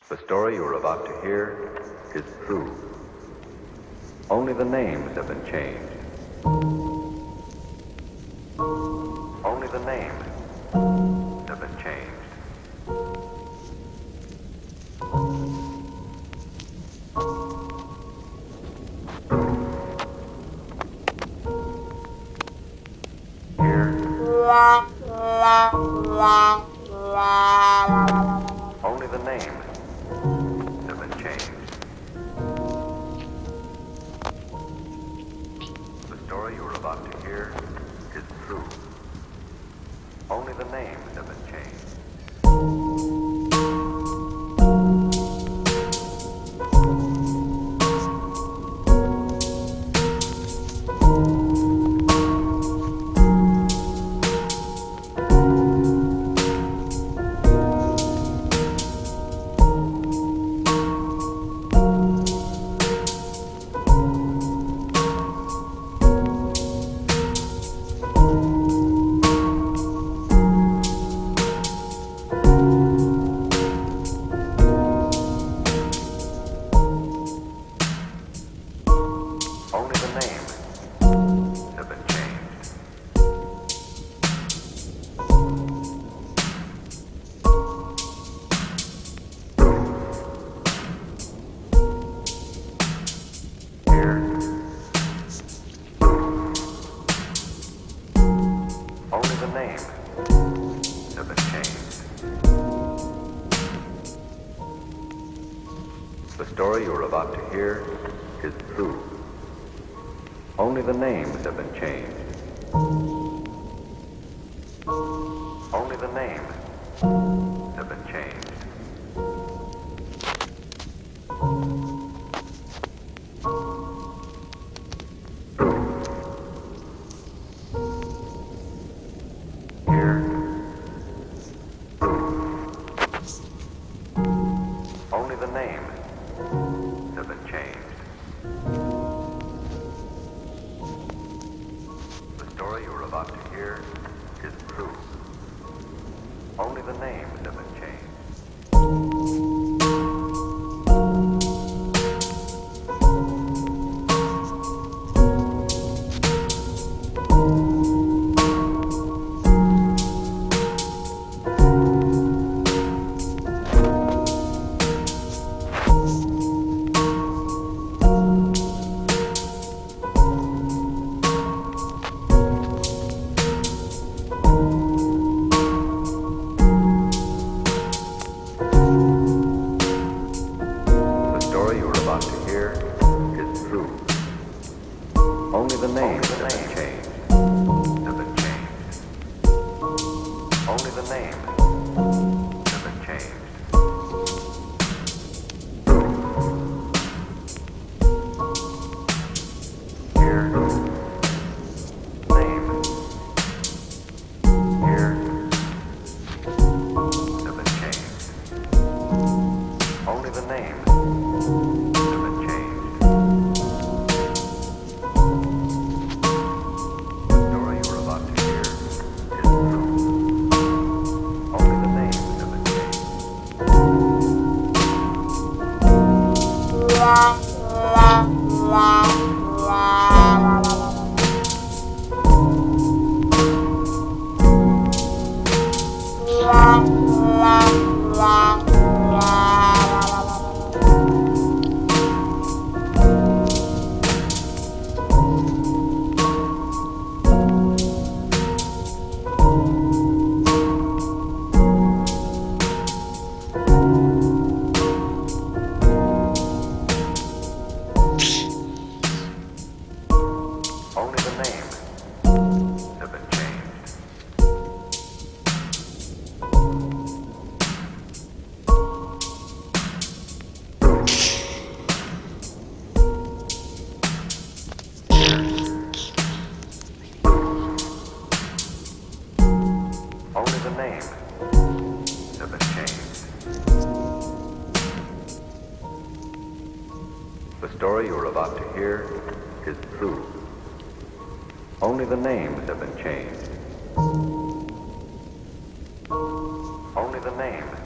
The story you are about to hear is true. Only the names have been changed. Only the names have been changed. Here. Only the names have been changed. The story you are about to hear is true. Only the names have been changed. Only the names have been changed. Here. Only the names have been changed. The story you are about to hear is true. Only the names have been changed. Only the names have been changed. Here. Only the names have been changed. The story you are about to hear is true. Only the names have been changed. The story you are about to hear is true. Only the names have been changed. Have been changed. Only the names have been changed. Here. Names. Here. Have been changed. Only the names have been changed. The story you are about to hear is true. Only the names have been changed. Only the names have been changed. Only the names have been changed. The story you are about to hear is true. Only the names have been changed. Only the names